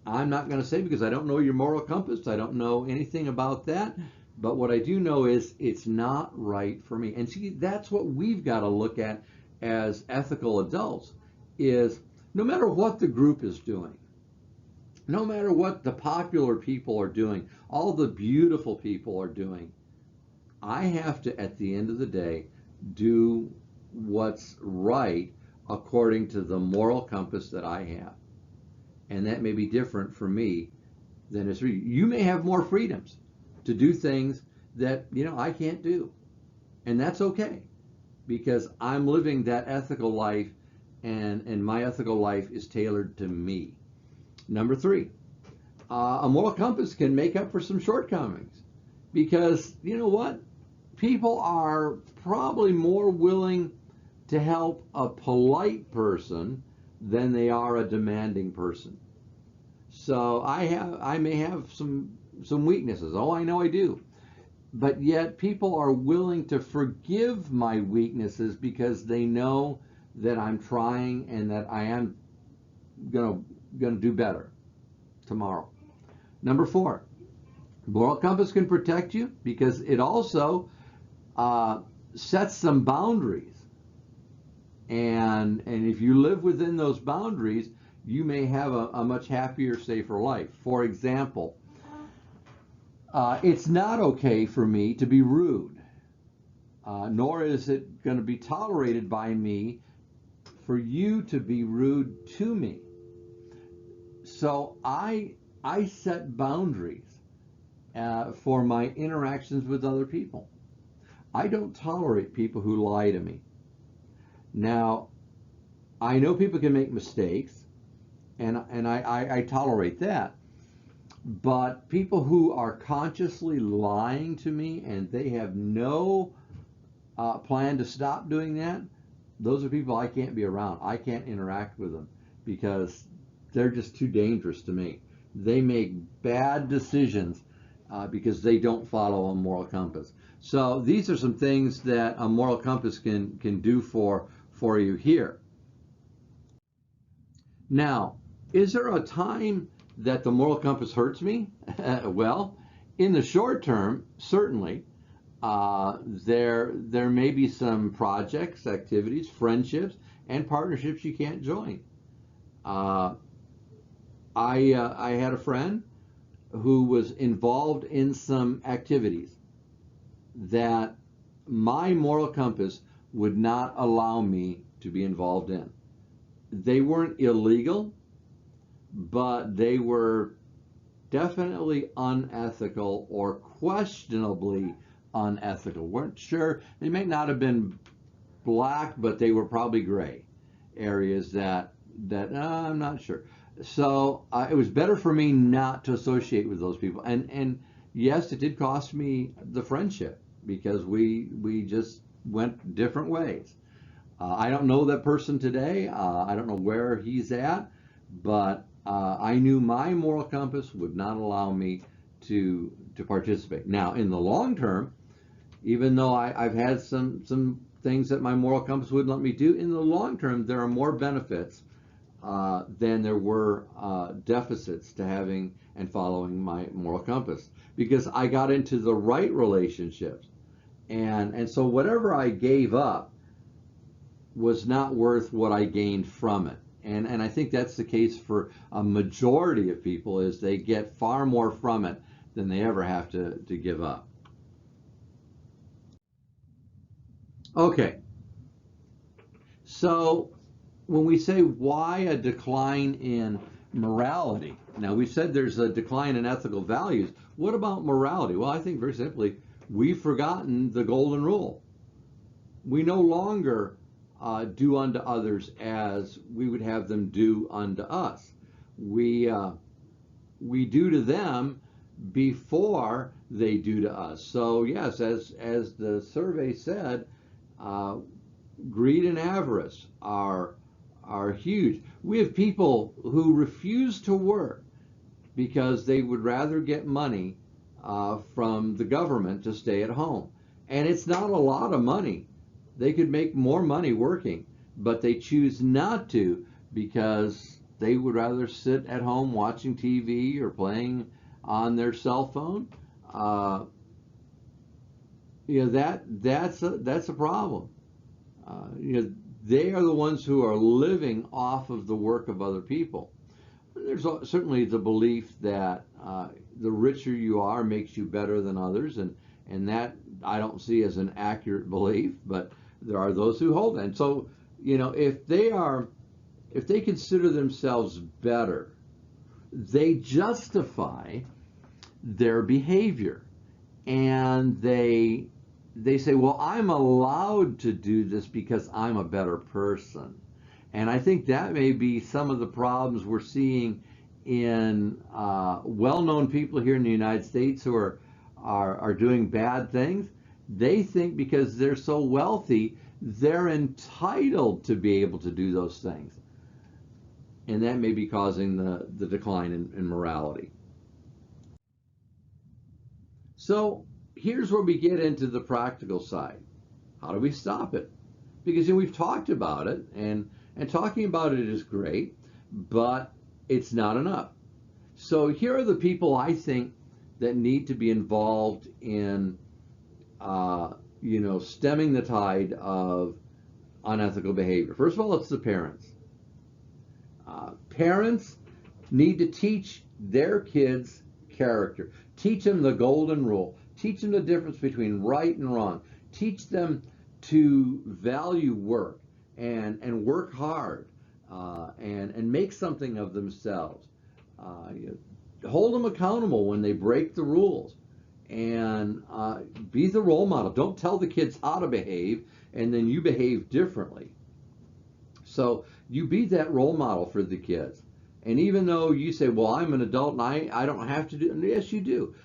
I'm not going to say because I don't know your moral compass. I don't know anything about that. But what I do know is it's not right for me. And see, that's what we've got to look at as ethical adults is no matter what the group is doing, no matter what the popular people are doing, all the beautiful people are doing, I have to, at the end of the day, do what's right according to the moral compass that I have. And that may be different for me than is for you. You may have more freedoms to do things that, I can't do. And that's okay because I'm living that ethical life and my ethical life is tailored to me. Number three, a moral compass can make up for some shortcomings because you know what? People are probably more willing to help a polite person than they are a demanding person. So I may have some weaknesses. Oh, I know I do. But yet people are willing to forgive my weaknesses because they know that I'm trying and that I am gonna do better tomorrow. Number four, moral compass can protect you because it also sets some boundaries. And if you live within those boundaries, you may have a much happier, safer life. For example, it's not okay for me to be rude, nor is it going to be tolerated by me for you to be rude to me. So I set boundaries for my interactions with other people. I don't tolerate people who lie to me. Now, I know people can make mistakes, and I tolerate that. But people who are consciously lying to me and they have no plan to stop doing that, those are people I can't be around. I can't interact with them because they're just too dangerous to me. They make bad decisions because they don't follow a moral compass. So these are some things that a moral compass can do for you here. Now, is there a time that the moral compass hurts me? Well, in the short term, certainly. There may be some projects, activities, friendships, and partnerships you can't join. Uh, I had a friend who was involved in some activities that my moral compass would not allow me to be involved in. They weren't illegal, but they were definitely unethical or questionably unethical. Weren't sure. They may not have been black, but they were probably gray areas that I'm not sure. So it was better for me not to associate with those people. And yes, it did cost me the friendship because we just went different ways. I don't know that person today. I don't know where he's at, but I knew my moral compass would not allow me to participate. Now, in the long term, even though I've had some things that my moral compass wouldn't let me do, in the long term, there are more benefits than there were deficits to having and following my moral compass because I got into the right relationships. And so whatever I gave up was not worth what I gained from it. And I think that's the case for a majority of people, is they get far more from it than they ever have to give up. Okay, so when we say why a decline in morality, now we said there's a decline in ethical values. What about morality? Well, I think very simply, we've forgotten the golden rule. We no longer do unto others as we would have them do unto us. We do to them before they do to us. So yes, as the survey said, uh, greed and avarice are huge. We have people who refuse to work because they would rather get money from the government to stay at home, and it's not a lot of money. They could make more money working, but they choose not to because they would rather sit at home watching TV or playing on their cell phone. Uh, that's a problem. They are the ones who are living off of the work of other people. There's certainly the belief that the richer you are makes you better than others, and that I don't see as an accurate belief, but there are those who hold it. And so, if they consider themselves better, they justify their behavior, and they say, well, I'm allowed to do this because I'm a better person. And I think that may be some of the problems we're seeing in well-known people here in the United States who are doing bad things. They think because they're so wealthy, they're entitled to be able to do those things. And that may be causing the decline in morality. So here's where we get into the practical side. How do we stop it? Because we've talked about it, and talking about it is great, but it's not enough. So here are the people I think that need to be involved in, stemming the tide of unethical behavior. First of all, it's the parents. Parents need to teach their kids character. Teach them the golden rule. Teach them the difference between right and wrong. Teach them to value work and work hard and make something of themselves. Hold them accountable when they break the rules, and be the role model. Don't tell the kids how to behave and then you behave differently. So you be that role model for the kids. And even though you say, well, I'm an adult and I don't have to do, yes, you do.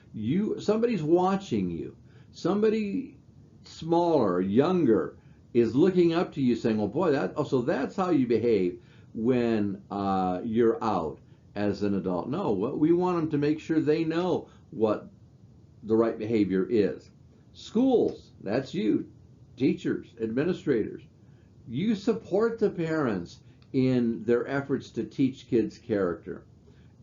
Somebody's watching you. Somebody smaller, younger, is looking up to you saying, well, boy, so that's how you behave when you're out as an adult. No, we want them to make sure they know what the right behavior is. Schools, that's you. Teachers, administrators, you support the parents in their efforts to teach kids character.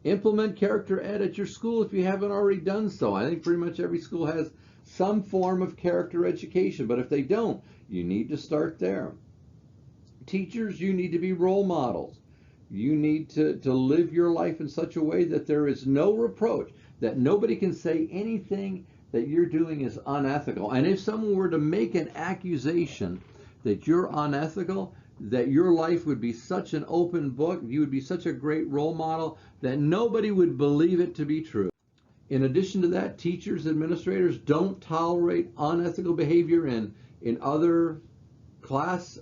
Implement character ed at your school if you haven't already done so. I think pretty much every school has some form of character education, but if they don't, you need to start there. Teachers, you need to be role models. You need to live your life in such a way that there is no reproach, that nobody can say anything that you're doing is unethical. And if someone were to make an accusation that you're unethical, that your life would be such an open book, you would be such a great role model that nobody would believe it to be true. In addition to that, teachers, administrators, don't tolerate unethical behavior in other class,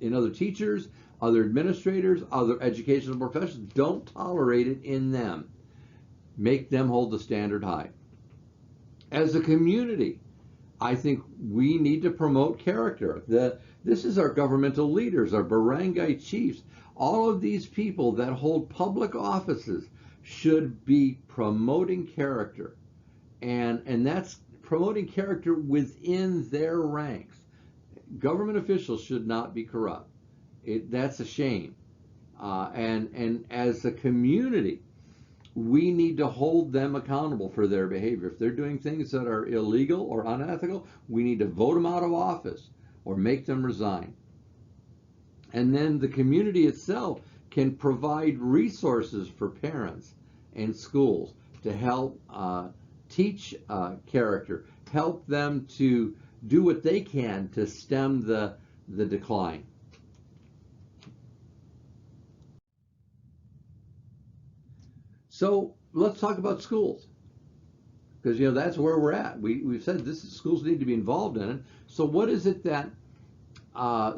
in other teachers, other administrators, other educational professionals. Don't tolerate it in them. Make them hold the standard high. As a community, I think we need to promote character. This is our governmental leaders, our barangay chiefs. All of these people that hold public offices should be promoting character. And that's promoting character within their ranks. Government officials should not be corrupt. That's a shame. And as a community, we need to hold them accountable for their behavior. If they're doing things that are illegal or unethical, we need to vote them out of office or make them resign. And then the community itself can provide resources for parents and schools to help teach character, help them to do what they can to stem the decline. So let's talk about schools, because that's where we're at. We've said schools need to be involved in it. So what is it that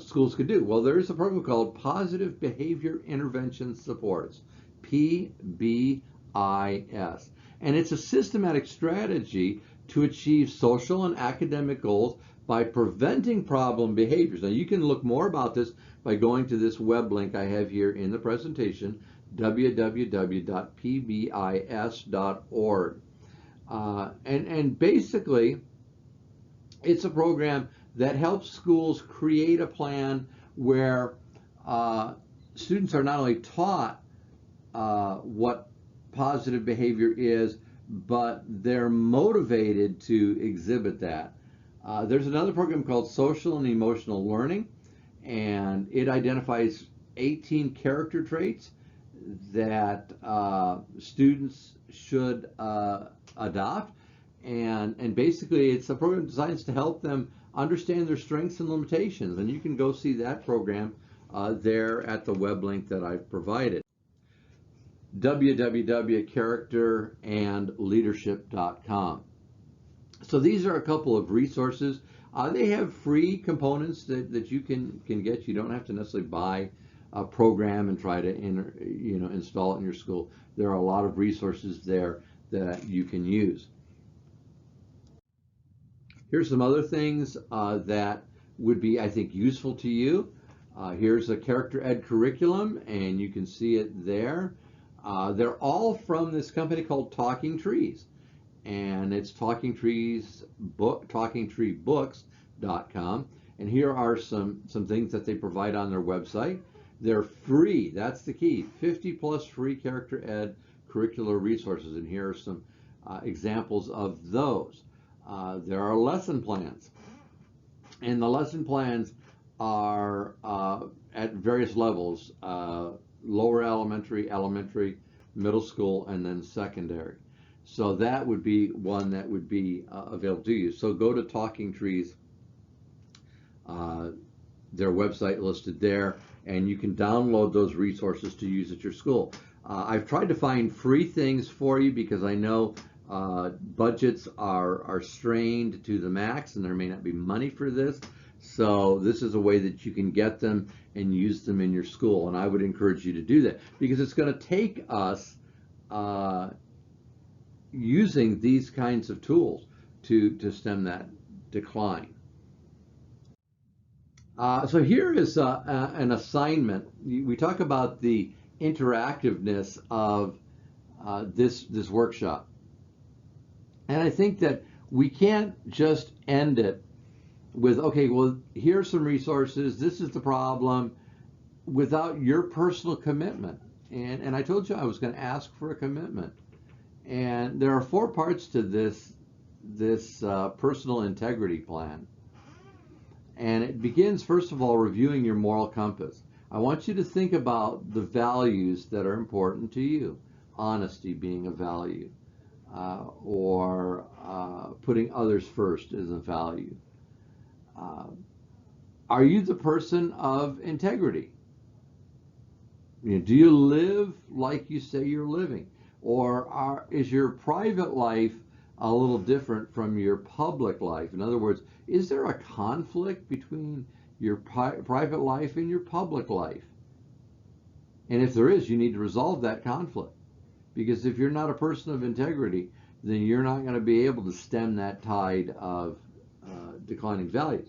schools could do? Well, there is a program called Positive Behavior Intervention Supports, PBIS, and it's a systematic strategy to achieve social and academic goals by preventing problem behaviors. Now, you can look more about this by going to this web link I have here in the presentation, www.pbis.org. And basically, it's a program that helps schools create a plan where students are not only taught what positive behavior is, but they're motivated to exhibit that. There's another program called Social and Emotional Learning, and it identifies 18 character traits that students should adopt. And basically, it's a program designed to help them understand their strengths and limitations. And you can go see that program there at the web link that I've provided, www.characterandleadership.com. So these are a couple of resources. They have free components that you can get. You don't have to necessarily buy a program and try to install it in your school. There are a lot of resources there that you can use. Here's some other things that would be, I think, useful to you. Here's a character ed curriculum, and you can see it there. They're all from this company called Talking Trees, and it's talkingtreebooks.com. And here are some things that they provide on their website. They're free. That's the key. 50 plus free character ed curricular resources, and here are some examples of those. There are lesson plans, and the lesson plans are at various levels, lower elementary, middle school, and then secondary. So that would be one that would be available to you. So go to Talking Trees, their website listed there, and you can download those resources to use at your school. I've tried to find free things for you because I know budgets are strained to the max, and there may not be money for this. So this is a way that you can get them and use them in your school, and I would encourage you to do that, because it's going to take us using these kinds of tools to stem that decline. So here is an assignment. We talk about the interactiveness of this workshop, and I think that we can't just end it with, okay, well, here's some resources, this is the problem, without your personal commitment. And I told you I was going to ask for a commitment. And there are 4 parts to this personal integrity plan. And it begins, first of all, reviewing your moral compass. I want you to think about the values that are important to you. Honesty being a value, or putting others first is a value. Are you the person of integrity? Do you live like you say you're living? Or is your private life a little different from your public life? In other words, is there a conflict between your private life and your public life? And if there is, you need to resolve that conflict. Because if you're not a person of integrity, then you're not going to be able to stem that tide of declining values.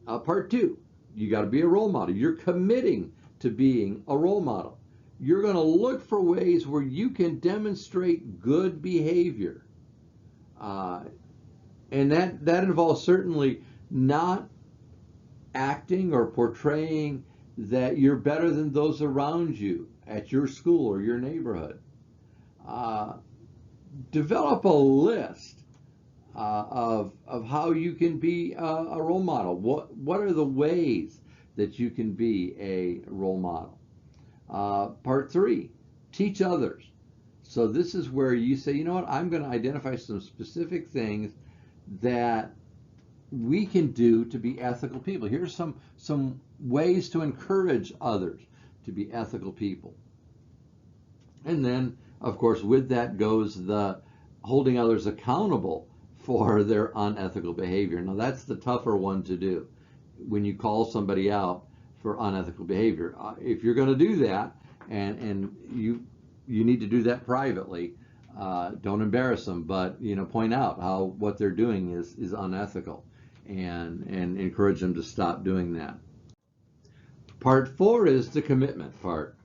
Part 2, you got to be a role model. You're committing to being a role model. You're going to look for ways where you can demonstrate good behavior. And that involves certainly not acting or portraying that you're better than those around you at your school or your neighborhood. Develop a list of how you can be a role model. What are the ways that you can be a role model. Part 3, teach others. So this is where you say, you know what, I'm going to identify some specific things that we can do to be ethical people. Here's some ways to encourage others to be ethical people. And then, of course, with that goes the holding others accountable for their unethical behavior. Now, that's the tougher one to do when you call somebody out for unethical behavior. If you're going to do that, and you need to do that privately, don't embarrass them, but point out how what they're doing is unethical, and encourage them to stop doing that. Part 4 is the commitment part.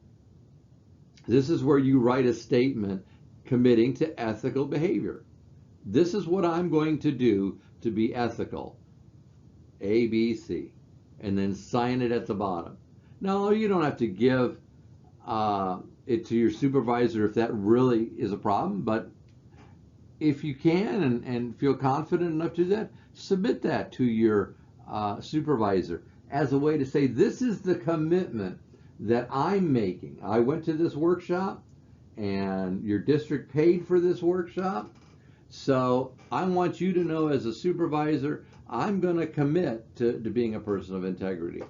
This is where you write a statement committing to ethical behavior. This is what I'm going to do to be ethical. A, B, C. And then sign it at the bottom. Now, you don't have to give it to your supervisor if that really is a problem, but if you can and feel confident enough to do that, submit that to your supervisor as a way to say, this is the commitment that I'm making. I went to this workshop and your district paid for this workshop. So I want you to know, as a supervisor, I'm going to commit to being a person of integrity.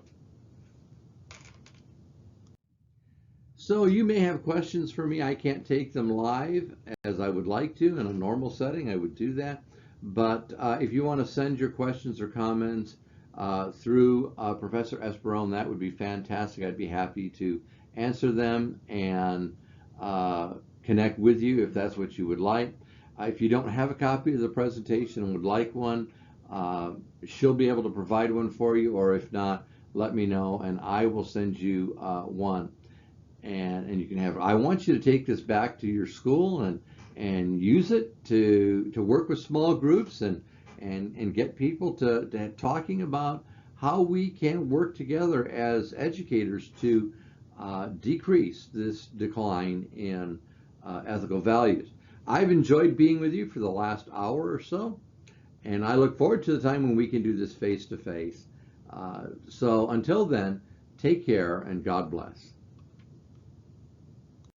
So you may have questions for me. I can't take them live as I would like to. In a normal setting, I would do that. But if you want to send your questions or comments through Professor Esperone, that would be fantastic. I'd be happy to answer them and connect with you if that's what you would like. If you don't have a copy of the presentation and would like one, she'll be able to provide one for you, or if not, let me know and I will send you one, and you can have it. I want you to take this back to your school and use it to work with small groups and get people to talking about how we can work together as educators to decrease this decline in ethical values. I've enjoyed being with you for the last hour or so, and I look forward to the time when we can do this face to face. So until then, take care and God bless.